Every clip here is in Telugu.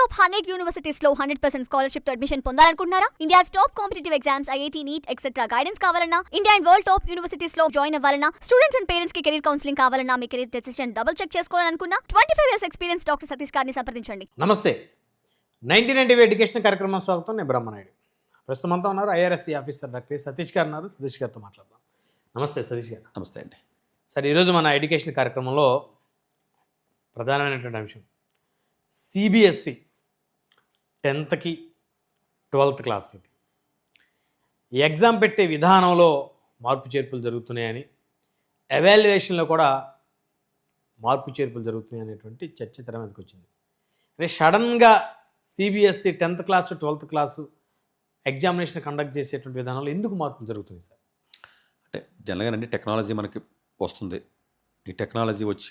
టాప్ 100 యూనివర్సిటీస్ లో 100% స్కాలర్షిప్ తో అడ్మిషన్ పొందాలనుకుంటున్నారా? India's top competitive exams IIT NEET etcetera guidance కావాలన్నా, India and world top universities లో జాయిన్ అవ్వాలన్నా, స్టూడెంట్స్ అండ్ పేరెంట్స్ కి కెరీర్ కౌన్సిలింగ్ కావాలన్నా, మీ కెరీర్ డెసిషన్ డబుల్ చెక్ చేసుకోవాలనుకున్నా 25 ఇయర్స్ ఎక్స్పీరియన్స్ డాక్టర్ సతీష్ గారిని సంప్రదించండి. నమస్తే. 1990 ఎడ్యుకేషన్ కార్యక్రమం స్వాగతం. నేను బ్రహ్మనాయుడు. ప్రస్తుతం అంతా ఉన్నారు ఐఆర్ఎస్సీ ఆఫీసర్ డాక్టర్ సతీష్ గారు ఉన్నారు. సతీష్ గారితో మాట్లాడదాం. నమస్తే సతీష్ గారు. నమస్తే అండి. సరే, ఈరోజు మన ఎడ్యుకేషన్ కార్యక్రమంలో ప్రధానమైనటువంటి అంశం సిబిఎస్ఈ 10th 12th క్లాసులకి ఎగ్జామ్ పెట్టే విధానంలో మార్పు చేర్పులు జరుగుతున్నాయని, ఎవాల్యుయేషన్లో కూడా మార్పు చేర్పులు జరుగుతున్నాయి అనేటువంటి చర్చ తెర మీదకి వచ్చింది. అంటే సడన్గా CBSE 10th class 12th class examination conduct చేసేటువంటి విధానంలో ఎందుకు మార్పులు జరుగుతున్నాయి సార్? అంటే జనరల్గా టెక్నాలజీ మనకి వస్తుంది. ఈ టెక్నాలజీ వచ్చి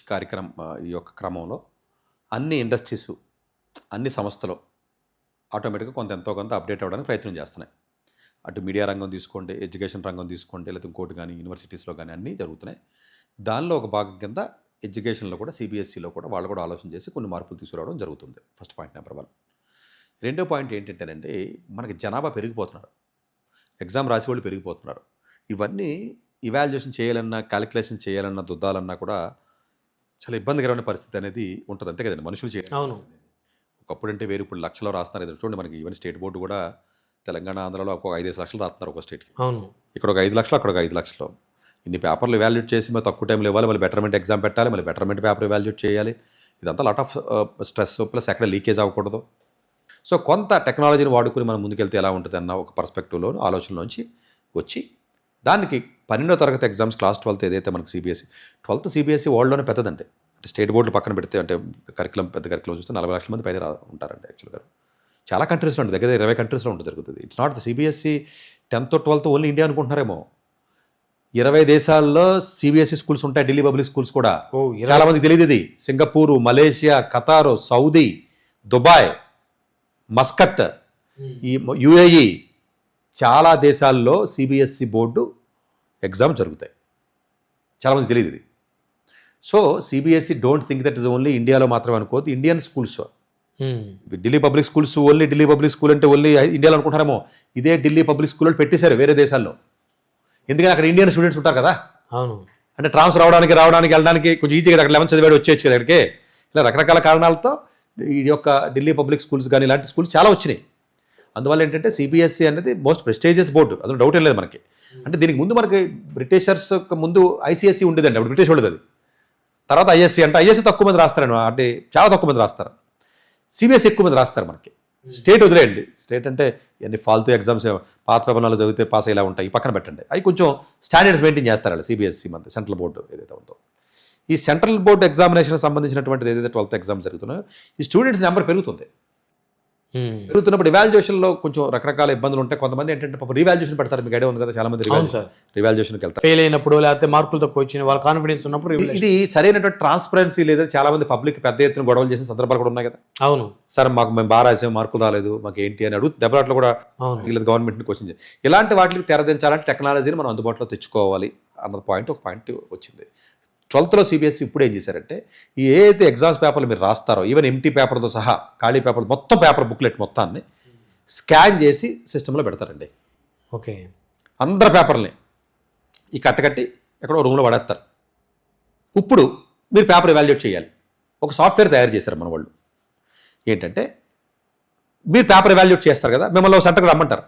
ఈ యొక్క క్రమంలో అన్ని ఇండస్ట్రీసు, అన్ని సంస్థలు ఆటోమేటిక్గా ఎంతో కొంత అప్డేట్ అవ్వడానికి ప్రయత్నం చేస్తున్నాయి. అటు మీడియా రంగం తీసుకోండి, ఎడ్యుకేషన్ రంగం తీసుకోండి, లేకపోతే ఇంకోటి కానీ యూనివర్సిటీస్లో కానీ అన్నీ జరుగుతున్నాయి. దానిలో ఒక భాగం కింద ఎడ్యుకేషన్లో కూడా సిబిఎస్ఈలో కూడా వాళ్ళు కూడా ఆలోచన చేసి కొన్ని మార్పులు తీసుకురావడం జరుగుతుంది. First point number 1. రెండో పాయింట్ ఏంటంటేనంటే, మనకి జనాభా పెరిగిపోతున్నారు, ఎగ్జామ్ రాసి వాళ్ళు పెరిగిపోతున్నారు. ఇవన్నీ ఇవాల్యుయేషన్ చేయాలన్నా, క్యాలిక్యులేషన్ చేయాలన్నా, దుద్దాలన్నా కూడా చాలా ఇబ్బందికరమైన పరిస్థితి అనేది ఉంటుంది. అంతే కదండి, మనుషులు చేయాలి. అవును. ఒకప్పుడు అంటే వేరు, ఇప్పుడు లక్షలో రాస్తున్నారు. ఎదురు చూడండి, మనకి ఈవెన్ స్టేట్ బోర్డు కూడా తెలంగాణ, ఆంధ్రాలో ఒక 5 లక్షలు రాస్తున్నారు ఒక స్టేట్కి. అవును. ఇక్కడ ఒక 5 లక్షలు, అక్కడ ఒక 5 లక్షలు. ఇన్ని పేపర్లు ఇవాల్యుయేట్ చేసి మరి తక్కువ టైంలో ఇవ్వాలి, మళ్ళీ బెటర్మెంట్ ఎగ్జామ్ పెట్టాలి, మళ్ళీ బెటర్మెంట్ పేపర్ ఇవాల్యుయేట్ చేయాలి. ఇదంతా లాట్ ఆఫ్ స్ట్రెస్, ప్లస్ ఎక్కడ లీకేజ్ అవ్వకూడదు. సో కొంత టెక్నాలజీని వాడుకుని మనం ముందుకెళ్తే ఎలా ఉంటుంది అన్న ఒక పర్స్పెక్టివ్లో ఆలోచనలోంచి వచ్చి దానికి 12వ తరగతి ఎగ్జామ్స్ క్లాస్ 12th ఏదైతే మనకి సిబిఎస్ఈ 12th సిబిఎస్ఈ వరల్డ్లోనే పెద్దదండి. అంటే స్టేట్ బోర్డులు పక్కన పెడితే, అంటే పెద్ద కరికులం చూస్తే 40 లక్షల మంది పైన ఉంటారండి యాక్చువల్గా. చాలా కంట్రీస్లో ఉంటుంది, దగ్గర 20 కంట్రీస్లో ఉంటుంది జరుగుతుంది. It's not the CBSE 10th 12th only India అనుకుంటున్నారేమో. 20 దేశాల్లో సిబిఎస్ఈ స్కూల్స్ ఉంటాయి, ఢిల్లీ పబ్లిక్ స్కూల్స్ కూడా. చాలా మందికి తెలియదు ఇది. Singapore, Malaysia, ఖతారు, Saudi, Dubai, Muscat, ఈ యుఏఈ, చాలా దేశాల్లో సిబిఎస్ఈ బోర్డు ఎగ్జామ్ జరుగుతాయి. చాలామంది తెలియదు ఇది. So CBSE don't think that is only ఇండియాలో మాత్రమే అనుకోవద్దు. Indian schools, Delhi public schools only Delhi public school అంటే ఓన్లీ ఇండియాలో అనుకుంటారేమో. ఇదే ఢిల్లీ పబ్లిక్ స్కూల్ పెట్టేశారు వేరే దేశాల్లో. ఎందుకంటే అక్కడ ఇండియన్ స్టూడెంట్స్ ఉంటారు కదా. అవును. అంటే ట్రాన్స్ఫర్ రావడానికి వెళ్ళడానికి కొంచెం ఈజీగా అక్కడ 11th చదివాడు వచ్చేయచ్చు కదా అక్కడికి. ఇలా రకరకాల కారణాలతో ఈ యొక్క ఢిల్లీ పబ్లిక్ స్కూల్స్ కానీ ఇలాంటి స్కూల్స్ చాలా వచ్చినాయి. అందువల్ల ఏంటంటే సిబిఎస్ఈ అనేది మోస్ట్ ప్రెస్టీజియస్ బోర్డు, అందులో డౌట్ ఏం లేదు మనకి. అంటే దీనికి ముందు మనకి బ్రిటిషర్స్ ముందు ఐసిఎస్ఈ ఉండేదండి, అప్పుడు బ్రిటిష్ ఉండేది. అది తర్వాత ఐఎస్సీ, అంటే ఐఎస్సీ తక్కువ మంది రాస్తారండి, అంటే చాలా తక్కువ మంది రాస్తారు. సిబిఎస్ఈ ఎక్కువ మంది రాస్తారు మనకి. స్టేట్ వదిలేయండి, స్టేట్ అంటే ఎన్ని ఫాల్తూ ఎగ్జామ్స్ పాత పేపర్లలో చదివితే పాస్ అయ్యేలా ఉంటాయి, పక్కన పెట్టండి. అవి కొంచెం స్టాండర్డ్స్ మెయింటైన్ చేస్తారు వాళ్ళు. సిబిఎస్ఈ మన సెంట్రల్ బోర్డు ఏదైతే ఉందో, ఈ సెంట్రల్ బోర్డు ఎగ్జామినేషన్ సంబంధించినటువంటిది ఏదైతే 12th ఎగ్జామ్ జరుగుతున్నాయో, ఈ స్టూడెంట్స్ నెంబర్ పెరుగుతుంది. పెరుగుతున్నప్పుడు ఇవాల్యుయేషన్లో కొంచెం రకరకాల ఇబ్బందులు ఉంటాయి. కొంతమంది ఏంటంటే పాపం రీవాల్యుయేషన్ పెడతారు, మీకు ఐడియా ఉంది కదా. చాలా మంది రివాల్యుయేషన్కి వెళ్తారు, ఫెయిల్ అయినప్పుడు, లేకపోతే మార్కులు తక్కువ వచ్చిన వాళ్ళ కాన్ఫిడెన్స్ ఉన్నప్పుడు. ఇది సరైనటువంటి ట్రాన్స్పరెన్సీ లేదని చాలా మంది పబ్లిక్ పెద్ద ఎత్తున గొడవలు చేసిన సందర్భాలు కూడా ఉన్నాయి కదా. అవును సార్, మేము బాగా రాసాం, మార్కులు రాలేదు, మాకు ఏంటి అని అడుగు దెబ్బలాట్లు కూడా గవర్నమెంట్ని క్వశ్చన్ చేయాలి. ఇలాంటి వాటికి తెరదించాలంటే టెక్నాలజీని మనం అందుబాటులో తెచ్చుకోవాలి అన్నది ఒక పాయింట్ వచ్చింది. 12th సిబిఎస్ఈ ఇప్పుడు ఏం చేశారంటే, ఈ ఏదైతే ఎగ్జామ్స్ పేపర్లు మీరు రాస్తారో, ఈవెన్ ఎంటీ పేపర్తో సహా ఖాళీ పేపర్ మొత్తం పేపర్ బుక్లెట్ మొత్తాన్ని స్కాన్ చేసి సిస్టంలో పెడతారండి. ఓకే. అందరి పేపర్ని ఈ కట్టకట్టి ఎక్కడో రూమ్లో పడేస్తారు. ఇప్పుడు మీరు పేపర్ ఎవాల్యుయేట్ చేయాలి. ఒక సాఫ్ట్వేర్ తయారు చేశారు మన వాళ్ళు. ఏంటంటే, మీరు పేపర్ ఎవాల్యుయేట్ చేస్తారు కదా, మిమ్మల్ని ఒక సెంటర్కి రమ్మంటారు.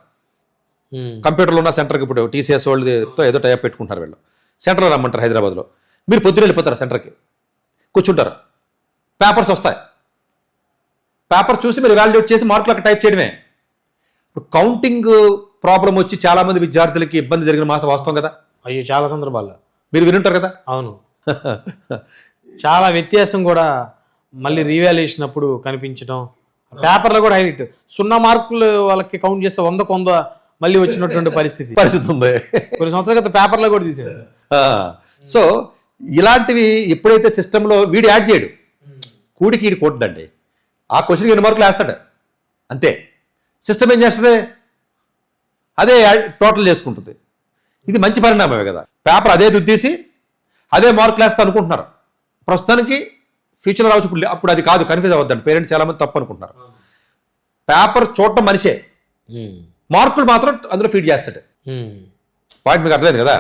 కంప్యూటర్లో ఉన్న సెంటర్కి, ఇప్పుడు టీసీఎస్ వాళ్ళతో ఏదో టైప్ పెట్టుకుంటారు వీళ్ళు, సెంటర్లో రమ్మంటారు హైదరాబాద్లో. మీరు పొద్దున వెళ్ళిపోతారు, సెంటర్కి కూర్చుంటారు, పేపర్స్ వస్తాయి. పేపర్ చూసి మీరు ఎవాల్యుయేట్ చేసి మార్కులు అక్కడ టైప్ చేయడమే. ఇప్పుడు కౌంటింగ్ ప్రాబ్లం వచ్చి చాలామంది విద్యార్థులకి ఇబ్బంది జరిగిన మాసం వాస్తవం కదా. అయ్యో, చాలా సందర్భాల్లో మీరు వినుంటారు కదా. అవును. చాలా వ్యత్యాసం కూడా మళ్ళీ రీవాల్యుయేషన్ అప్పుడు కనిపించడం, పేపర్లో కూడా హైలైట్ 0 మార్కులు వాళ్ళకి కౌంట్ చేస్తే 100కు 100 మళ్ళీ వచ్చినటువంటి పరిస్థితి ఉంది. కొన్ని సంవత్సరాల క్రితం పేపర్లో కూడా చూసారు. సో ఇలాంటివి ఎప్పుడైతే సిస్టంలో వీడు యాడ్ చేయడు, కూడికి వీడి కొట్టండి, ఆ క్వశ్చన్కి 2 మార్కులు వేస్తాడు అంతే. సిస్టమ్ ఏం చేస్తుంది, అదే టోటల్ చేసుకుంటుంది. ఇది మంచి పరిణామమే కదా. పేపర్ అదే దుద్దేసి అదే మార్కులు వేస్తా అనుకుంటున్నారు ప్రస్తుతానికి. ఫ్యూచర్లో రావచ్చు, అప్పుడు అది కాదు, కన్ఫ్యూజ్ అవ్వద్దండి. పేరెంట్స్ చాలామంది తప్పు అనుకుంటున్నారు. పేపర్ చూడటం మనిషే, మార్కులు మాత్రం అందులో ఫీడ్ చేస్తాడు. పాయింట్ మీకు అర్థమైంది కదా.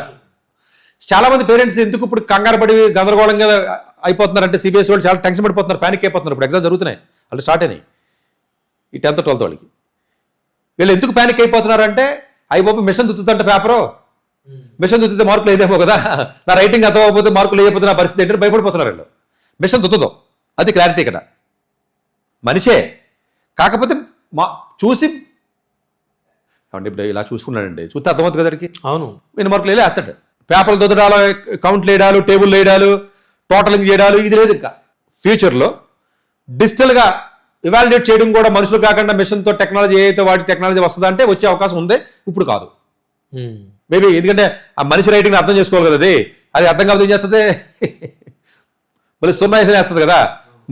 చాలా మంది పేరెంట్స్ ఎందుకు ఇప్పుడు కంగారు పడి గందరగోళంగా అయిపోతున్నారంటే సిబిఎస్ఈ వాళ్ళు చాలా టెన్షన్ పడిపోతున్నారు, ప్యానిక్ అయిపోతున్నారు. ఇప్పుడు ఎగ్జామ్ జరుగుతున్నాయి, వాళ్ళు స్టార్ట్ అయినాయి ఈ 10th 12th వాళ్ళకి. వీళ్ళు ఎందుకు ప్యానిక్ అయిపోతున్నారంటే అయిపోయి మిషన్ దుత్తుతుంటే పేపరు, మిషన్ దుత్తితే మార్కులు వేదేమో కదా, నా రైటింగ్ అర్థమైపోతే మార్కులు వేయకపోతే నా పరిస్థితి ఏంటంటే భయపడిపోతున్నారు వీళ్ళు. మిషన్ దుత్తుతో అది క్లారిటీ ఇక్కడ, మనిషే. కాకపోతే చూసి అంటే ఇప్పుడు ఇలా చూసుకున్నాడండి, చూస్తే అర్థమవుతుంది కదడికి. అవును, ఎన్ని మార్కులు వేలే వేస్తాడు. పేపర్లు దుద్దడాలు, కౌంట్లు వేయడాలు, టేబుల్ వేయడాలు, టోటలింగ్ చేయడాలు ఇది లేదు. ఇంకా ఫ్యూచర్లో డిజిటల్గా ఇవాల్యుయేట్ చేయడం కూడా మనుషులు కాకుండా మిషన్తో టెక్నాలజీ ఏదైతే వాటి టెక్నాలజీ వస్తుందా అంటే వచ్చే అవకాశం ఉంది, ఇప్పుడు కాదు మేబీ. ఎందుకంటే ఆ మనిషి రైటింగ్ అర్థం చేసుకోవాలి కదా, అది అర్థం కాదు ఏం చేస్తుంది, మళ్ళీ 0 వేస్తుంది కదా.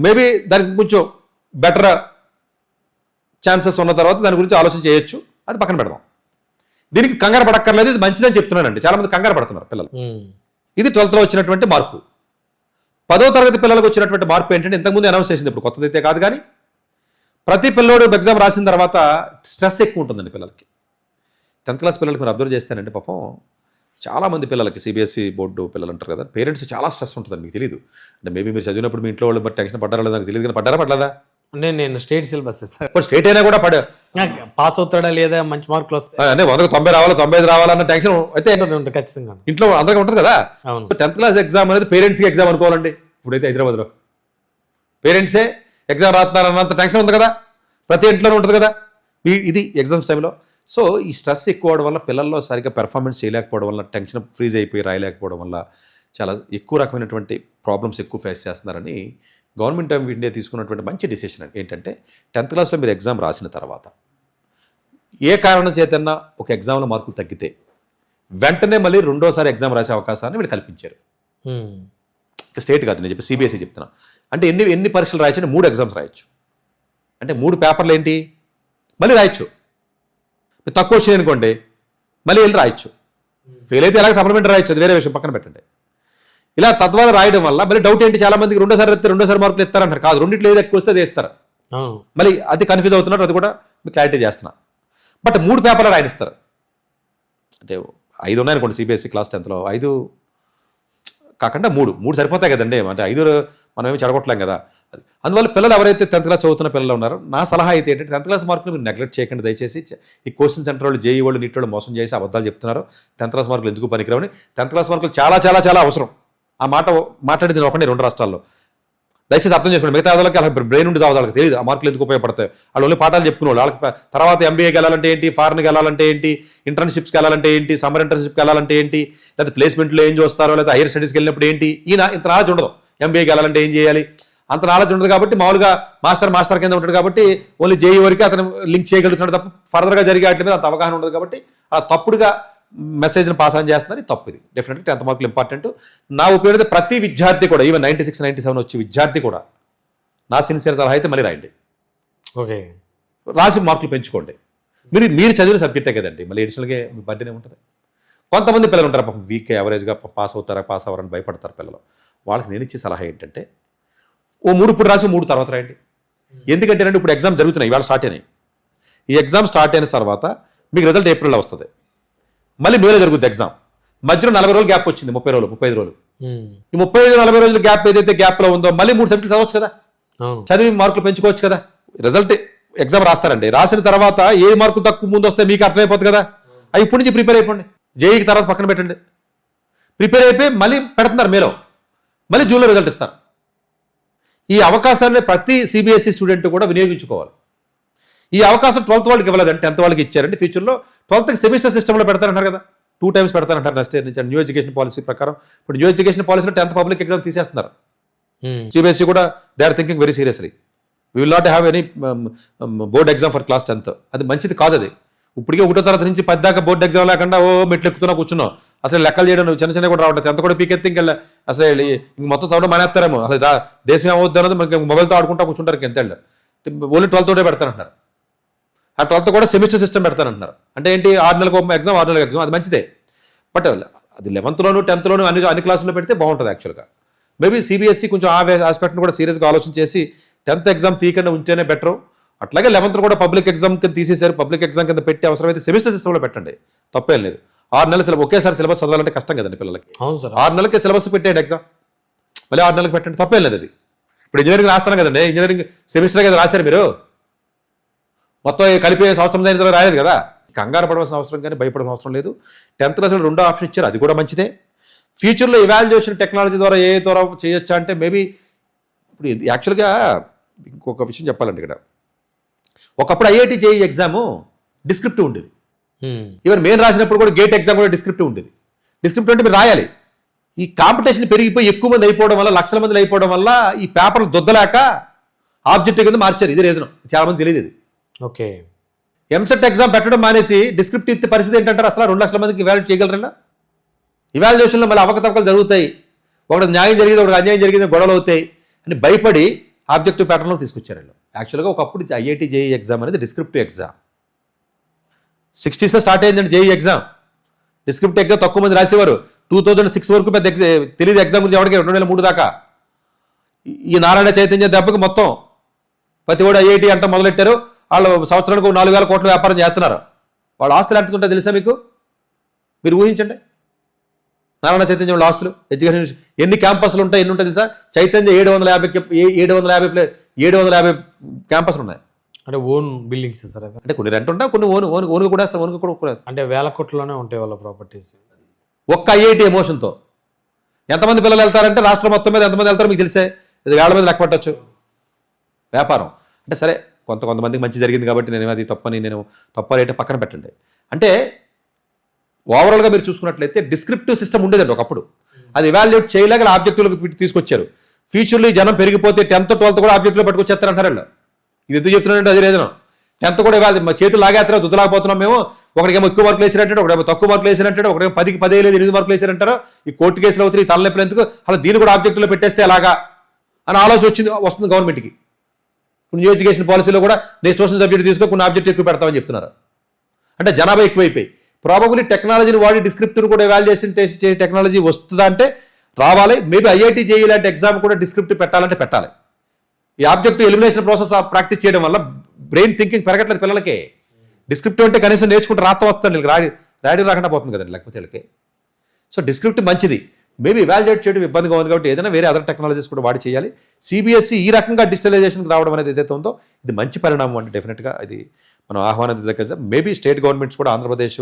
మేబీ దానికి కొంచెం బెటర్ ఛాన్సెస్ ఉన్న తర్వాత దాని గురించి ఆలోచన చేయొచ్చు, అది పక్కన పెడదాం. దీనికి కంగారు పడక్కర్లేదు, ఇది మంచిదని చెప్తున్నానండి. చాలా మంది కంగారు పడుతున్నారు పిల్లలు. ఇది 12th లో వచ్చినటువంటి మార్పు. 10వ తరగతి పిల్లలకు వచ్చినటువంటి మార్పు ఏంటంటే ఇంతకుముందు అనౌన్స్ చేసింది, ఇప్పుడు కొత్తది అయితే కాదు, కానీ ప్రతి పిల్లోడు ఎగ్జామ్ రాసిన తర్వాత స్ట్రెస్ ఎక్కువ ఉంటుందండి పిల్లలకి. 10th క్లాస్ పిల్లలకి మీరు అబ్జర్వ్ చేస్తానంటే పాపం చాలామంది పిల్లలకి సిబిఎస్ఈ బోర్డు పిల్లలు అంటారు కదా, పేరెంట్స్ చాలా స్ట్రెస్ ఉంటుందని మీకు తెలియదు. అంటే మేబీ మీరు చదివినప్పుడు మీ ఇంట్లో వాళ్ళు మరి టెన్షన్ పడ్డారో నాకు తెలియదు, కానీ పడ్డదా? నేను స్టేట్ సిలబస్ సార్. ఇప్పుడు స్టేట్ అయినా కూడా పాస్ అవుతాడా లేదా, మంచి మార్కులు వస్తాయి, 190 రావాలి 95 రావాలన్న టెన్షన్ అయితే ఖచ్చితంగా ఇంట్లో అందరికీ ఉంటుంది కదా. అవును. 10th క్లాస్ ఎగ్జామ్ అనేది పేరెంట్స్కి ఎగ్జామ్ అనుకోవాలండి. ఇప్పుడైతే హైదరాబాద్లో పేరెంట్సే ఎగ్జామ్ రాస్తున్నారు అన్నంత టెన్షన్ ఉంది కదా, ప్రతి ఇంట్లోనే ఉంటుంది కదా ఇది ఎగ్జామ్స్ టైంలో. సో ఈ స్ట్రెస్ ఎక్కువ అవడం వల్ల పిల్లల్లో సరిగ్గా పెర్ఫార్మెన్స్ చేయలేకపోవడం వల్ల, టెన్షన్ ఫ్రీజ్ అయిపోయి రాయలేకపోవడం వల్ల చాలా ఎక్కువ రకమైనటువంటి ప్రాబ్లమ్స్ ఎక్కువ ఫేస్ చేస్తున్నారని గవర్నమెంట్ ఆఫ్ ఇండియా తీసుకున్నటువంటి మంచి డిసిషన్ ఏంటంటే 10th క్లాస్లో మీరు ఎగ్జామ్ రాసిన తర్వాత ఏ కారణం చేతన్నా ఒక ఎగ్జామ్లో మార్కులు తగ్గితే వెంటనే మళ్ళీ రెండోసారి ఎగ్జామ్ రాసే అవకాశాన్ని వీళ్ళు కల్పించారు. స్టేట్ కాదు, నేను చెప్పి సిబిఎస్ఈ చెప్తున్నా. అంటే ఎన్ని పరీక్షలు రాయొచ్చు, 3 ఎగ్జామ్స్ రాయొచ్చు. అంటే 3 పేపర్లు ఏంటి మళ్ళీ రాయొచ్చు. తక్కువ వచ్చినాయి అనుకోండి మళ్ళీ వెళ్ళి రాయొచ్చు. ఫెయిల్ అయితే ఎలాగ సప్లిమెంటరీ రాయొచ్చు, అది వేరే విషయం, పక్కన పెట్టండి. ఇలా తద్వారా రాయడం వల్ల మళ్ళీ డౌట్ ఏంటి, చాలా మందికి రెండోసారి మార్కులు ఇస్తారంటారు. కాదు, రెండింటిలో ఏది ఎక్కువ వస్తే అది ఇస్తారు. మళ్ళీ అది కన్ఫ్యూజ్ అవుతున్నారు, అది కూడా మీకు క్లారిటీ చేస్తున్నా. బట్ 3 పేపర్లు రాయనిస్తారు. అంటే 5 ఉన్నాయనుకోండి సిబిఎస్ఈ క్లాస్ 10th లో, 5 కాకుండా 3 సరిపోతాయి కదండి. అంటే 5 మనం ఏమి చెడగొట్టలేం కదా. అందువల్ల పిల్లలు ఎవరైతే 10th క్లాస్ చదువుతున్న పిల్లలు ఉన్నారో నా సలహా అయితే ఏంటంటే 10th క్లాస్ మార్కులు మీరు నెగ్లెక్ట్ చేయకండి దయచేసి. ఈ క్వశ్చన్ సెంటర్ వాళ్ళు, జేఈ వాళ్ళు, నీట్ వాళ్ళు మోసం చేసి అబద్ధాలు చెప్తున్నారు. 10th క్లాస్ మార్కులు ఎందుకు పనికిరావని. 10th క్లాస్ మార్కులు చాలా చాలా చాలా అవసరం. ఆ మాట మాట్లాడేది ఒకటి 2 రాష్ట్రాల్లో. దయచేసి అర్థం చేసుకోండి. మిగతా వాళ్ళకి అలా బ్రెయిన్ ఉండి చదవాలి, వాళ్ళకి తెలియదు ఆ మార్కులు ఎందుకు ఉపయోగపడతాయి. వాళ్ళు ఓన్లీ పాఠాలు చెప్పుకునేవాళ్ళు. వాళ్ళకి తర్వాత ఎంబీఏకి వెళ్ళాలంటే ఏంటి, ఫారెన్కి వెళ్ళాలంటే ఏంటి, ఇంటర్న్షిప్స్కి వెళ్ళాలంటే ఏంటి, సమ్మర్ ఇంటర్న్షిప్కి వెళ్ళాలంటే ఏంటి, లేదా ప్లేస్మెంట్లో ఏం చూస్తారో, లేదా హైయర్ స్టడీస్కి వెళ్ళినప్పుడు ఏంటి, ఇంత నాలెడ్జ్ ఉండదు. ఎంబీఏకి వెళ్ళాలంటే ఏం చేయాలి అంత నాలెడ్జ్ ఉండదు. కాబట్టి మామూలుగా మాస్టర్ కింద ఉంటాడు కాబట్టి ఓన్లీ జేఈ వరకు అతను లింక్ చేయగలుగుతున్నాడు తప్ప ఫర్దర్గా జరిగే వాటి మీద అంత అవగాహన ఉండదు. కాబట్టి ఆ తప్పుడుగా మెసేజ్ని పాస్ ఆన్ చేస్తున్నారు. ఇది తప్పు. ఇది డెఫినెట్గా 10th మార్కులు ఇంపార్టెంట్. నా ఉపయోగం అయితే ప్రతి విద్యార్థి కూడా, ఈవెన్ 96, 97 వచ్చి విద్యార్థి కూడా నా సిన్సియర్ సలహా అయితే మళ్ళీ రాయండి. ఓకే, రాసి మార్కులు పెంచుకోండి. మీరు చదివిన సబ్జెక్టే కదండి, మళ్ళీ ఎడిషనల్గా మీ బర్త్డేనే ఉంటుంది. కొంతమంది పిల్లలు ఉంటారు పాపం వీక్ యావరేజ్గా పాస్ అవ్వరని భయపడతారు పిల్లలు. వాళ్ళకి నేను ఇచ్చే సలహా ఏంటంటే ఓ 3 ఇప్పుడు రాసి 3 తర్వాత రాయండి. ఎందుకంటే ఇప్పుడు ఎగ్జామ్ జరుగుతున్నాయి, ఇవాళ స్టార్ట్ అయినాయి. ఈ ఎగ్జామ్ స్టార్ట్ అయిన తర్వాత మీకు రిజల్ట్ ఏప్రిల్లో వస్తుంది, మళ్ళీ మేలో జరుగుతుంది ఎగ్జామ్. మధ్యలో 40 రోజులు గ్యాప్ వచ్చింది, 30 రోజులు 35 రోజులు. ఈ 35-40 రోజుల గ్యాప్ ఏదైతే గ్యాప్లో ఉందో మళ్ళీ 3 సబ్జెక్టులు చదవచ్చు కదా, చదివి మార్కులు పెంచుకోవచ్చు కదా. రిజల్ట్ ఎగ్జామ్ రాస్తారండి, రాసిన తర్వాత ఏ మార్కులు తక్కువ ముందు వస్తే మీకు అర్థమైపోతుంది కదా. అవి ఇప్పటి నుంచి ప్రిపేర్ అయిపోండి. జేఈకి తర్వాత పక్కన పెట్టండి. ప్రిపేర్ అయిపోయి మళ్ళీ పెడుతున్నారు మేలో, మళ్ళీ జూన్లో రిజల్ట్ ఇస్తారు. ఈ అవకాశాన్ని ప్రతి సిబిఎస్ఈ స్టూడెంట్ కూడా వినియోగించుకోవాలి. ఈ అవకాశం 12th వాళ్ళకి ఇవ్వలేదండి, 10th వాళ్ళకి ఇచ్చారండి. ఫ్యూచర్లో 12th సెమిస్టర్ సిస్టంలో పెడతారంటారు కదా, 2 times పెడతారంటారు నెక్స్ట్ ఇయర్ నుంచి న్యూ ఎడ్యుకేషన్ పాలసీ ప్రకారం. ఇప్పుడు న్యూ ఎడ్యుకేషన్ పాలసీలో 10th పబ్లిక్ ఎగ్జామ్ తీసేస్తున్నారు. సిబిఎస్ఈ కూడా they are thinking very seriously. We will not have any board exam for class 10th. అది మంచిది కాదు. అది ఇప్పటికే 1వ తరగతి నుంచి 10 దాకా బోర్డు ఎగ్జామ్ లేకుండా మెట్లు ఎక్కుతున్నా కూర్చున్నాం. అసలు లెక్కలు చేయడం చిన్న కూడా రావట్లేదు. 10th కూడా పీకెత్తి ఇంకెళ్ళి అసలు మొత్తం చదవడం మానేస్తారేమో. అసలు దేశం ఏమవుద్ది అన్నది మనకి మొబైల్తో ఆడుకుంటా కూర్చుంటారు. ఎంతేళ్ళు ఓన్లీ 12th తోటే పెడతానంటున్నారు. ఆ 12th కూడా సెమిస్టర్ సిస్టమ్ పెడతానంటున్నారు. అంటే ఏంటి, 6 నెలలకు ఎగ్జామ్, 6 నెలలకు ఎగ్జామ్. అది మంచిదే. బట్ అది 11th 10th అన్ని క్లాసుల్లో పెడితే బాగుంటుంది యాక్చువల్గా. మేబీ సిబిఎస్ఈ కొంచెం ఆ ఆస్పెక్ట్ని కూడా సీరియస్గా ఆలోచన చేసి 10th ఎగ్జామ్ తీయకుండా ఉంటేనే బెటరు. అట్లాగే 11th కూడా పబ్లిక్ ఎగ్జామ్ కింద తీసేశారు. పబ్లిక్ ఎగ్జామ్ కింద పెట్టి అవసరమైతే సెమిస్టర్ సిస్టంలో పెట్టండి, తప్పేం లేదు. 6 నెలల సిలబస్ ఒకేసారి సిలబస్ చదవాలంటే కష్టం కదండి పిల్లలకి. అవును సార్. 6 నెలలకి సిలబస్ పెట్టేయండి ఎగ్జామ్, మళ్ళీ 6 నెలలకు పెట్టండి, తప్పేం లేదు. అది ఇప్పుడు ఇంజనీరింగ్ రాస్తాను కదండి, ఇంజనీరింగ్ సెమిస్టర్ కదా రాశారు మీరు, మొత్తం కలిపే సంవత్సరం అయిన తర్వాత రాలేదు కదా. కంగారు పడవలసిన అవసరం కానీ భయపడవలసిన అవసరం లేదు. 10th క్లాస్లో 2వ ఆప్షన్ ఇచ్చారు, అది కూడా మంచిదే. ఫ్యూచర్లో ఇవాల్యుయేషన్ టెక్నాలజీ ద్వారా ఏ ద్వారా చేయొచ్చా అంటే మేబీ ఇప్పుడు యాక్చువల్గా ఇంకొక విషయం చెప్పాలండి ఇక్కడ. ఒకప్పుడు ఐఐటి జేఈ ఎగ్జాము డిస్క్రిప్టివ్ ఉండేది. ఈవెన్ మేము రాసినప్పుడు కూడా గేట్ ఎగ్జామ్ కూడా డిస్క్రిప్టివ్ ఉండేది. డిస్క్రిప్టివ్ అంటే మీరు రాయాలి. ఈ కాంపిటీషన్ పెరిగిపోయి ఎక్కువ మంది అయిపోవడం వల్ల, లక్షల మంది అయిపోవడం వల్ల ఈ పేపర్లు దొద్దలేక ఆబ్జెక్టివ్ కింద మార్చారు. ఇది రీజన్, చాలా మంది తెలియదు ఇది. ఓకే. ఎంసెట్ ఎగ్జామ్ పెట్టడం మానేసి డిస్క్రిప్టివ్ ఇచ్చే పరిస్థితి ఏంటంటారు? అసలు 2 లక్షల మందికి ఇవాల్యుయేట్ చేయగలరా? ఇవాల్యుయేషన్లో మళ్ళీ అవకతవకలు జరుగుతాయి, ఒకటి న్యాయం జరిగింది ఒకటి అన్యాయం జరిగింది, గొడవలు అవుతాయి అని భయపడి ఆబ్జెక్టివ్ ప్యాటర్న్లో తీసుకొచ్చారు వీళ్ళు. యాక్చువల్గా ఒకప్పుడు ఐఐటి జేఈ ఎగ్జామ్ అనేది డిస్క్రిప్టివ్ ఎగ్జామ్. 60s స్టార్ట్ అయిందండి జేఈ ఎగ్జామ్. డిస్క్రిప్టివ్ ఎగ్జామ్ తక్కువ మంది రాసేవారు. 2006 వరకు పెద్ద తెలియదు ఎగ్జామ్ గురించి ఎవరికి, 2003 దాకా. ఈ నారాయణ చైతన్య దెబ్బకి మొత్తం ప్రతి కూడా ఐఐటి అంట మొదలెట్టారు. వాళ్ళు సంవత్సరానికి 4,000 కోట్ల వ్యాపారం చేస్తున్నారు. వాళ్ళ ఆస్తులు ఎంత ఉంటాయి తెలుసా మీకు? మీరు ఊహించండి. నారాయణ చైతన్య వాళ్ళ ఆస్తులు, ఎడ్యుకేషన్ ఎన్ని క్యాంపస్లు ఉంటాయి, ఎన్ని ఉంటాయి తెలుసా? చైతన్య 750 క్యాంపస్లు ఉన్నాయి. అంటే ఓన్ బిల్డింగ్స్ సార్? అంటే కొన్ని రెంట్ ఉంటాయి, కొన్ని ఓన్ కూడా వేస్తారు, ఓన్ కూడా అంటే వేల కోట్లలోనే ఉంటాయి వాళ్ళ ప్రాపర్టీస్. ఒక్క ఐఐటి ఎమోషన్తో ఎంతమంది పిల్లలు వెళ్తారంటే రాష్ట్రం మొత్తం మీద ఎంతమంది వెళ్తారో మీకు తెలిసే, ఇది వేల మీద లెక్క పెట్టచ్చు. వ్యాపారం అంటే సరే కొంతమందికి మంచి జరిగింది కాబట్టి నేను అది తప్పని పక్కన పెట్టండి. అంటే ఓవరాల్గా మీరు చూసుకున్నట్లయితే డిస్క్రిప్టివ్ సిస్టమ్ ఉండేదండి ఒకప్పుడు. అది ఇవాల్యుయేట్ చేయలేక ఆబ్జెక్టివ్లోకి తీసుకొచ్చారు. ఫ్యూచర్లో ఈ జనం పెరిగిపోతే 10th 12th కూడా ఆబ్జెక్టివ్లో పట్టుకొచ్చేస్తారంటారు వాళ్ళు. ఇది ఎందుకు చెప్తున్నారంటే అది రీజన్. 10th కూడా ఇవాళ మా చేతులు లాగేస్తారో దుద్దలాకపోతున్నాం మేము. ఒకరికేమో ఎక్కువ మార్కులు వేసినట్టు, ఒకటేమో తక్కువ మార్కులు వేసినట్టు, ఒకటేమో 10కి 10 లేదు 8 మార్కులు వేసినట్టారో. ఈ కోర్టు కేసులు అవుతాయి, ఈ తలనొప్పులు ఎందుకు, అలా దీన్ని కూడా ఆబ్జెక్టివ్లో పెట్టేస్తే ఎలాగా అని ఆలోచన వస్తుంది గవర్నమెంట్కి. న్యూ ఎడ్యుకేషన్ పాలసీలో కూడా నెక్స్ట్ ట్యూషన్ సబ్జెక్ట్ తీసుకొని కొన్ని ఆబ్జెక్ట్ ఎక్కువ పెడతామని చెప్తున్నారు. అంటే జనాభా ఎక్కువైపోయి ప్రాబబుల్లీ టెక్నాలజీని వాడి డిస్క్రిప్టివ్ కూడా ఎవాల్యుయేషన్ టెస్ట్ చేసే టెక్నాలజీ వస్తుందా అంటే రావాలి. మేబీ ఐఐటి జేఈ లాంటి ఎగ్జామ్ కూడా డిస్క్రిప్టివ్ పెట్టాలంటే పెట్టాలి. ఈ ఆబ్జెక్టివ్ ఎలిమినేషన్ ప్రాసెస్ ప్రాక్టీస్ చేయడం వల్ల బ్రెయిన్ థింకింగ్ పెరగట్లేదు పిల్లలకి. డిస్క్రిప్టివ్ అంటే కనీసం నేర్చుకుంటే రాత్త వస్తుంది, రాడి రాకుండా పోతుంది కదండి లేకపోతే వీళ్ళకి. సో డిస్క్రిప్టివ్ మంచిది. మేబీ ఇవాల్యుయేట్ చేయడం ఇబ్బందిగా ఉంది కాబట్టి ఏదైనా వేరే అదర్ టెక్నాలజీస్ కూడా వాడి చేయాలి. సిబిఎస్ఈ ఈ రకంగా డిజిటలైజేషన్కి రావడం అనేది ఏదైతే ఉందో ఇది మంచి పరిణామం అంటే డెఫినెట్గా ఇది మనం ఆహ్వానించదగ్గ. మేబీ స్టేట్ గవర్నమెంట్స్ కూడా ఆంధ్రప్రదేశ్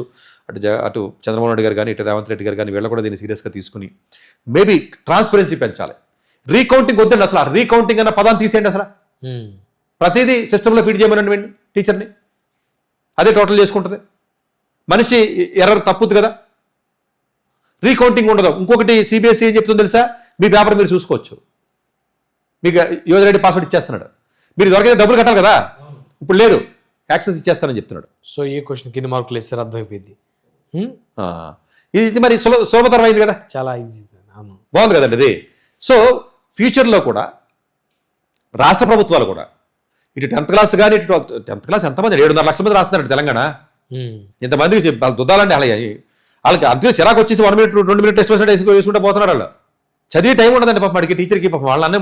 అటు చంద్రబాబు నాయుడు గారు కానీ ఇటు రేవంత్ రెడ్డి గారు కానీ వీళ్ళు కూడా దీన్ని సీరియస్గా తీసుకుని మేబీ ట్రాన్స్పరెన్సీ పెంచాలి. రీకౌంటింగ్ వద్దండి, అసలు రీకౌంటింగ్ అన్న పదాన్ని తీసేయండి. అసలు ప్రతిదీ సిస్టంలో ఫీడ్ చేయమనండి టీచర్ని, అదే టోటల్ చేసుకుంటుంది. మనిషి ఎర్రర్ తప్పుద్ది కదా, రీకౌంటింగ్ ఉండదు. ఇంకొకటి సిబిఎస్ఈ ఏం చెప్తుందో తెలుసా? మీ పేపర్ మీరు చూసుకోవచ్చు, మీకు యూజర్ ఐడి పాస్వర్డ్ ఇచ్చేస్తున్నాడు, మీరు దొరికితే డబ్బులు కట్టాలి కదా, ఇప్పుడు లేదు యాక్సెస్ ఇచ్చేస్తానని చెప్తున్నాడు. సో ఈ క్వశ్చన్కి ఎన్ని మార్కులు వేస్తారు అర్థమైపోయింది. ఇది మరి సులభతరం అయింది కదా, చాలా ఈజీ. అవును, బాగుంది కదండి ఇది. సో ఫ్యూచర్లో కూడా రాష్ట్ర ప్రభుత్వాలు కూడా ఇటు 10th క్లాస్ కానీ ఇటు 10th క్లాస్ ఎంతమంది 7.5 లక్షల మంది రాస్తున్నారండి తెలంగాణ. ఇంతమందికి వాళ్ళు దుద్దాలండి. వాళ్ళకి అంతే చిరాకు వచ్చేసి 1 minute 2 minute టెస్ట్ వేసుకుంటే పోతున్నారు. వాళ్ళు చదివే టైం ఉండదండి పాపం వాడికి, టీచర్కి పాపం. వాళ్ళనే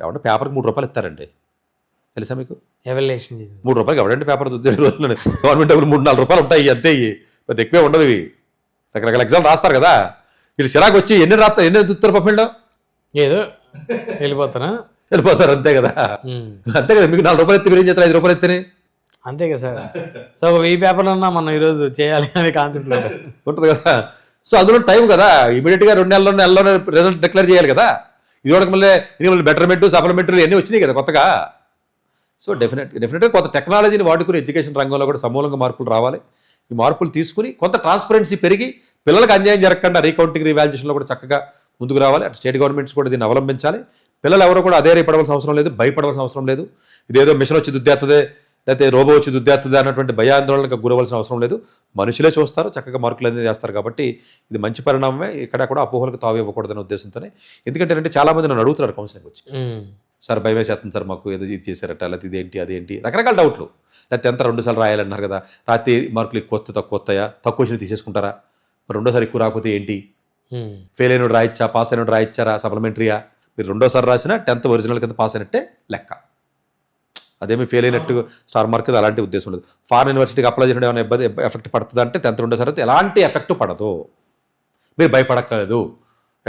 ఎవడ పేపర్కి 3 రూపాయలు ఇస్తారండి తెలుసా మీకు? ఎవాల్యుయేషన్ 3 రూపాయలకి ఎవడండి పేపర్ దుద్దే రోజులు? గవర్నమెంట్ డబ్బులు 3-4 రూపాయలు ఉంటాయి అంతే, పెద్ద ఎక్కువే ఉండవు ఇవి. రకరకాల ఎగ్జామ్ రాస్తారు కదా, వీళ్ళు చిరాకు వచ్చి ఎన్ని దుత్తారు పాపంలో, ఏదో వెళ్ళిపోతారు అంతే కదా. అంతే కదా, మీకు 4 రూపాయలు ఎత్తి మీరు ఏం చేస్తారు? 5 రూపాయలు ఎత్తిని అంతే కదా సార్. సో 1000 పేపర్లు ఉన్నా మనం ఈరోజు చేయాలి అనే కాన్సెప్ట్ ఉంటుంది కదా. సో అందులో టైం కదా, ఇమీడియట్గా 2 నెలల్లోనే రిజల్ట్ డిక్లేర్ చేయాలి కదా. ఇది మళ్ళీ బెటర్మెంట్ సప్లిమెంటరీ అన్నీ వచ్చినాయి కదా కొత్తగా. సో డెఫినెట్గా కొంత టెక్నాలజీని వాడుకుని ఎడ్యుకేషన్ రంగంలో కూడా సమూలంగా మార్పులు రావాలి. ఈ మార్పులు తీసుకుని కొంత ట్రాన్స్పరెన్సీ పెరిగి పిల్లలకు అన్యాయం జరగకుండా రీకౌంటింగ్ రీవాల్యుయేషన్లో కూడా చక్కగా ముందుకు రావాలి. అటు స్టేట్ గవర్నమెంట్స్ కూడా దీన్ని అవలంబించాలి. పిల్లలు ఎవరు కూడా పడవలసిన అవసరం లేదు, భయపడవలసిన అవసరం లేదు. ఇదేదో మిషన్ వచ్చి దుద్దేస్తుంది లేకపోతే రోబో వచ్చి దుద్దేస్తుంది అన్నటువంటి భయాందోళనకు గురవలసిన అవసరం లేదు. మనుషులే చూస్తారు, చక్కగా మార్కులు అనేది చేస్తారు. కాబట్టి ఇది మంచి పరిణామమే. ఇక్కడ కూడా అపోహలకు తావు ఇవ్వకూడదనే ఉద్దేశంతోనే. ఎందుకంటే చాలామంది నన్ను అడుగుతున్నారు కౌన్సిలింగ్ వచ్చి, సార్ భయం వేసేస్తుంది సార్ మాకు, ఏదో ఇది చేశారట, లేకపోతే ఇదేంటి అదేంటి రకరకాల డౌట్లు. లేకపోతే ఎంత 2 సార్లు రాయాలన్నారు కదా, రాత్రి మార్కులు ఎక్కువ వస్తే తక్కువ వస్తాయా, తక్కువ వచ్చిన తీసేసుకుంటారా, మరి 2సారి ఎక్కువ రాకపోతే ఏంటి, ఫెయిల్ అయినోడు రాయిచ్చా, పాస్ అయినోడు రాయిచ్చారా, సప్లిమెంటరీయా? మీరు 2సారి రాసినా 10th ఒరిజినల్ కింద పాస్ అయినట్టే లెక్క. అదేమి ఫెయిల్ అయినట్టు స్టార్ మార్క్ అలాంటి ఉద్దేశం ఉండదు. ఫారెన్ యూనివర్సిటీకి అప్లై చేయడం ఏమైనా ఇబ్బంది ఎఫెక్ట్ పడుతుంది అంటే 10th రెండో తరగతి ఎలాంటి ఎఫెక్ట్ పడదు. మీరు భయపడక్కర్లేదు.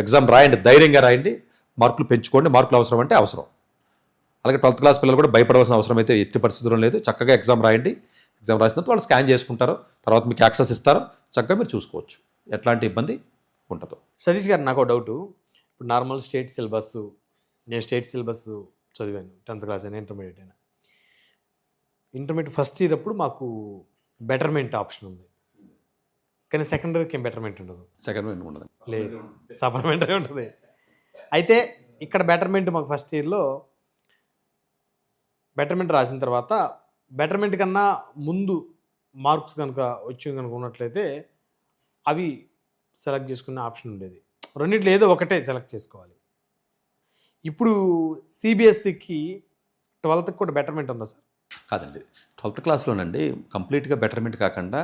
ఎగ్జామ్ రాయండి, ధైర్యంగా రాయండి, మార్కులు పెంచుకోండి. మార్కులు అవసరం అంటే అవసరం. అలాగే 12th క్లాస్ పిల్లలు కూడా భయపడవలసిన అవసరం అయితే ఎత్తి పరిస్థితుల్లో లేదు. చక్కగా ఎగ్జామ్ రాయండి. ఎగ్జామ్ రాసిన తర్వాత వాళ్ళు స్కాన్ చేసుకుంటారు, తర్వాత మీకు యాక్సెస్ ఇస్తారు, చక్కగా మీరు చూసుకోవచ్చు. ఎట్లాంటి ఇబ్బంది ఉండదు. సతీష్ గారు, నాకు డౌటు. ఇప్పుడు నార్మల్ స్టేట్ సిలబస్, నేను స్టేట్ సిలబస్ చదివాను 10th క్లాస్ అయినా ఇంటర్మీడియట్ అయినా. ఇంటర్మీడియట్ ఫస్ట్ ఇయర్ అప్పుడు మాకు బెటర్మెంట్ ఆప్షన్ ఉంది, కానీ సెకండ్ ఇయర్కి ఏం బెటర్మెంట్ ఉండదు. సెకండ్ ఉండదు, లేదు, సప్లిమెంటరీ ఉంటుంది. అయితే ఇక్కడ బెటర్మెంట్ మాకు ఫస్ట్ ఇయర్లో బెటర్మెంట్ రాసిన తర్వాత బెటర్మెంట్ కన్నా ముందు మార్క్స్ కనుక ఉన్నట్లయితే అవి సెలెక్ట్ చేసుకునే ఆప్షన్ ఉండేది. రెండిట్లో ఏదో ఒకటే సెలెక్ట్ చేసుకోవాలి. ఇప్పుడు సిబిఎస్ఈకి 12th కూడా బెటర్మెంట్ ఉందా సార్? కాదండి, 12th క్లాస్లోనండి కంప్లీట్గా బెటర్మెంట్ కాకుండా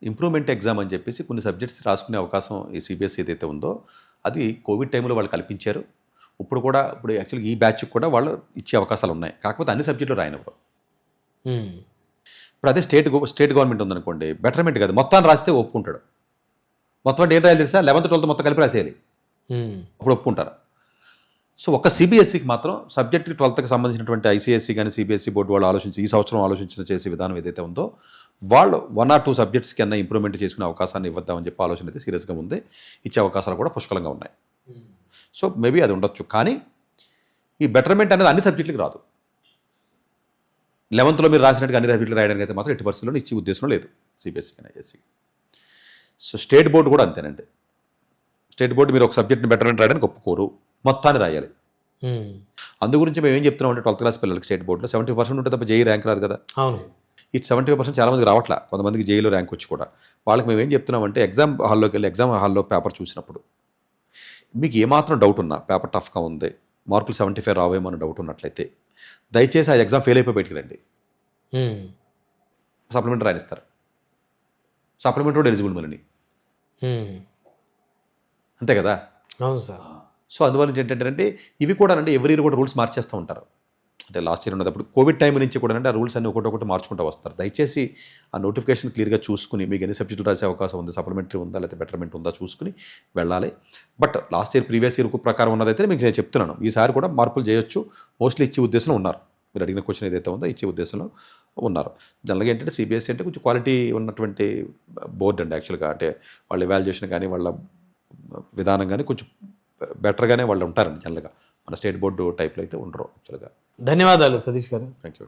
ఇంప్రూవ్మెంట్ ఎగ్జామ్ అని చెప్పేసి కొన్ని సబ్జెక్ట్స్ రాసుకునే అవకాశం ఈ సిబిఎస్ఈ ఏదైతే ఉందో అది కోవిడ్ టైంలో వాళ్ళు కల్పించారు. ఇప్పుడు యాక్చువల్గా ఈ బ్యాచ్కి కూడా వాళ్ళు ఇచ్చే అవకాశాలు ఉన్నాయి. కాకపోతే అన్ని సబ్జెక్టులు రాయనప్పుడు. ఇప్పుడు అదే స్టేట్ గవర్నమెంట్ ఉందనుకోండి, బెటర్మెంట్ కాదు, మొత్తాన్ని రాస్తే ఒప్పుకుంటాడు. మొత్తం అంటే ఏం రాయాలి తెలుసా? 11th 12th మొత్తం కలిపి రాసేయాలి, అప్పుడు ఒప్పుకుంటారు. సో ఒక్క సిబిఎస్ఈకి మాత్రం సబ్జెక్ట్కి 12thకి సంబంధించినటువంటి ఐసీఎస్ఈ కానీ సిబిఎస్ఈ బోర్డు వాళ్ళు ఈ సంవత్సరం చేసే విధానం ఏదైతే ఉందో వాళ్ళు 1 or 2 సబ్జెక్ట్స్కి అన్న ఇంప్రూవ్మెంట్ చేసుకునే అవకాశాన్ని ఇవ్వద్దామని చెప్పి ఆలోచన అయితే సీరియస్గా ఉంది. ఇచ్చే అవకాశాలు కూడా పుష్కలంగా ఉన్నాయి. సో మేబీ అది ఉండొచ్చు. కానీ ఈ బెటర్మెంట్ అనేది అన్ని సబ్జెక్టులకు రాదు. 11th మీరు రాసినట్టుగా అన్ని సబ్జెక్టులు రాయడానికి అయితే మాత్రం ఎట్టి పరిస్థితుల్లో ఇచ్చే ఉద్దేశం లేదు సిబిఎస్ఈ కానీ ఐఎస్ఈ. సో స్టేట్ బోర్డు కూడా అంతేనండి. స్టేట్ బోర్డు మీరు ఒక సబ్జెక్ట్ని బెటర్మెంట్ రాయడానికి ఒప్పుకోరు, మొత్తాన్ని రాయాలి. అందు గురించి మేము ఏం చెప్తున్నాం అంటే 12th క్లాస్ పిల్లలకి స్టేట్ బోర్డులో 70% ఉంటే తప్ప జేఈ ర్యాంక్ రాదు కదా. అవును, ఈ 70% చాలామందికి రావట్లా, కొంతమందికి జేఈలో ర్యాంక్ వచ్చి కూడా. వాళ్ళకి మేము ఏం చెప్తున్నామంటే ఎగ్జామ్ హాల్లో పేపర్ చూసినప్పుడు మీకు ఏమాత్రం డౌట్ ఉన్నా, పేపర్ టఫ్గా ఉంది, మార్కులు 75 రావేమో అని డౌట్ ఉన్నట్లయితే దయచేసి ఆ ఎగ్జామ్ ఫెయిల్ అయిపోయి బయటికి రండి, సప్లిమెంటరీ రాయిస్తారు. సప్లిమెంటరీ కూడా ఎలిజిబుల్ మళ్ళీ, అంతే కదా. అవును సార్. సో అందువల్ల ఏంటంటే ఇవి కూడా అంటే ఎవ్రీ ఇయర్ కూడా రూల్స్ మార్చేస్తూ ఉంటారు. అంటే లాస్ట్ ఇయర్ ఉన్నప్పుడు కోవిడ్ టైం నుంచి కూడా అంటే ఆ రూల్స్ అన్ని ఒకటి మార్చుకుంటూ వస్తారు. దయచేసి ఆ నోటిఫికేషన్ క్లియర్గా చూసుకుని మీకు ఎన్ని సబ్జెక్టులు రాసే అవకాశం ఉంది, సప్లిమెంటరీ ఉందా లేకపోతే బెటర్మెంట్ ఉందా చూసుకుని వెళ్ళాలి. But last year previous year ప్రకారం ఉన్నదైతే మీకు నేను చెప్తున్నాను, ఈసారి కూడా మార్పులు చేయొచ్చు. మోస్ట్లీ ఇచ్చే ఉద్దేశంలో ఉన్నారు. మీరు అడిగిన క్వశ్చన్ ఏదైతే ఉందో ఇచ్చే ఉద్దేశంలో ఉన్నారు. జనరల్గా ఏంటంటే సిబిఎస్ఈ అంటే కొంచెం క్వాలిటీ ఉన్నటువంటి బోర్డు అండి. యాక్చువల్గా అంటే వాళ్ళ ఎవాల్యుయేషన్ కానీ వాళ్ళ విధానం కానీ కొంచెం బెటర్గానే వాళ్ళు ఉంటారండి జనరల్గా. మన స్టేట్ బోర్డు టైప్లో అయితే ఉండరు యాక్చువల్గా. ధన్యవాదాలు సతీష్ గారు. Thank you.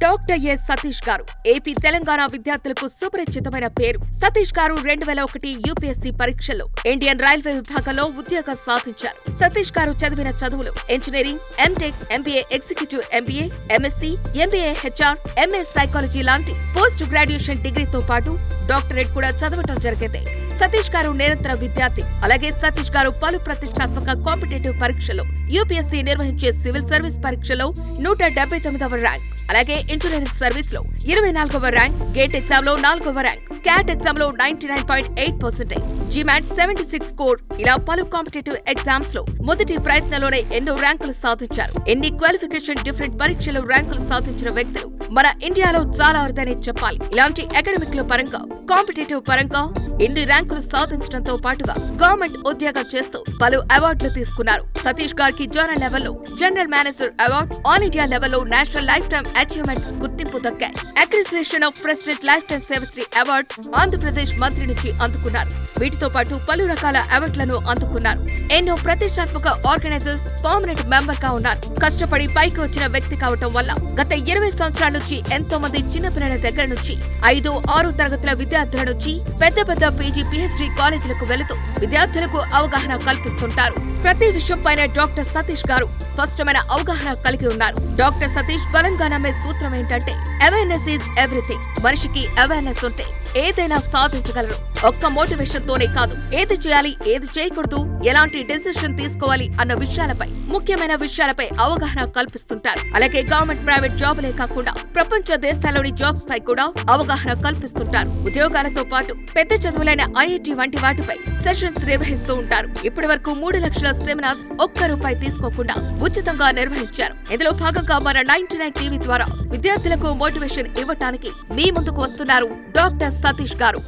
Doctor yes Satish గారు ఏపీ తెలంగాణ విద్యార్థులకు సుపరిచితమైన పేరు. సతీష్ గారు 2001 యూపీఎస్సీ పరీక్షల్లో ఇండియన్ రైల్వే విభాగంలో ఉద్యోగం సాధించారు. సతీష్ గారు చదివిన చదువులు engineering, MTech, MBA executive MBA, MSc, MBA HR, MS psychology లాంటి పోస్ట్ గ్రాడ్యుయేషన్ డిగ్రీతో పాటు డాక్టరేట్ కూడా చదవటం జరిగింది. సతీష్ గారు నిరంతర విద్యార్థి. అలాగే సతీష్ గారు పలు ప్రతిష్టాత్మక కాంపిటేటివ్ పరీక్షలో యూపీఎస్సీ నిర్వహించే సివిల్ సర్వీస్ పరీక్షలో 179వ ర్యాంక్, అలాగే ఇంజనీరింగ్ సర్వీస్ లో 24వ ర్యాంక్, గేట్ ఎగ్జామ్ లో 4వ ర్యాంక్, క్యాట్ ఎగ్జామ్ లో 99.8%, జిమాట్ 76 స్కోర్, ఇలా పలు కాంపిటేటివ్ ఎగ్జామ్స్ లో మొదటి ప్రయత్నంలోనే ఎన్నో ర్యాంకులు సాధించారు. ఎన్ని క్వాలిఫికేషన్ డిఫరెంట్ పరీక్షలో ర్యాంకులు సాధించిన వ్యక్తులు మన ఇండియాలో చాలా అరుదనే చెప్పాలి. ఇలాంటి అకాడమిక్ లో పరంగా, కాంపిటేటివ్ పరంగా ఎన్ని ర్యాంకులు సాధించడంతో పాటుగా గవర్నమెంట్ ఉద్యోగం చేస్తూ పలు అవార్డులు తీసుకున్నారు. సతీష్ గారికి జోనల్ లెవెల్లో general manager award, all India లెవెల్లో నేషనల్ లైఫ్ టైమ్ అచీవ్మెంట్ గుర్తింపు దక్కాయి. అక్రిసియేషన్ of president life time సేవశ్రీ award Andhra Pradesh మంత్రి నుంచి అందుకున్నారు. వీటితో పాటు పలు రకాల అవార్డులను అందుకున్నారు. ఎన్నో ప్రతిష్టాత్మక ఆర్గనైజర్స్ పర్మనెంట్ మెంబర్ గా ఉన్నారు. కష్టపడి పైకి వచ్చిన వ్యక్తి కావటం వల్ల గత 20 సంవత్సరాల నుంచి ఎంతో మంది చిన్నపిల్లల దగ్గర నుంచి 5, 6 తరగతుల విద్యార్థుల నుంచి పెద్ద పీజీ, పీహెచ్డీ కాలేజీలకు వెళుతూ విద్యార్థులకు అవగాహన కల్పిస్తుంటారు. ప్రతి విషయంపైన డాక్టర్ సతీష్ గారు స్పష్టమైన అవగాహన కలిగి ఉన్నారు. డాక్టర్ సతీష్ బలంగా నమ్మే సూత్రం ఏంటంటే అవేర్నెస్ ఈజ్ ఎవ్రీథింగ్. మనిషికి అవేర్నెస్ ఉంటే ఏదైనా సాధించగలరు. ఒక్క మోటివేషన్ తోనే కాదు, ఏది చేయాలి, ఏది చేయకూడదు, ఎలాంటి డెసిషన్ తీసుకోవాలి అన్న విషయాలపై, ముఖ్యమైన విషయాలపై అవగాహన కల్పిస్తుంటారు. అలాగే గవర్నమెంట్, ప్రైవేట్ జాబులే కాకుండా ప్రపంచ దేశాల్లోని జాబ్స్ పై కూడా అవగాహన కల్పిస్తుంటారు. ఉద్యోగాలతో పాటు పెద్ద చదువులైన ఐఐటి వంటి వాటిపై సెషన్స్ నిర్వహిస్తూ ఉంటారు. ఇప్పటి వరకు 3 లక్షల సెమినార్స్ ₹1 తీసుకోకుండా ఉచితంగా నిర్వహించారు. ఇందులో భాగంగా మన 99 టీవీ ద్వారా విద్యార్థులకు మోటివేషన్ ఇవ్వటానికి మీ ముందుకు వస్తున్నారు డాక్టర్ సతీష్ గారు.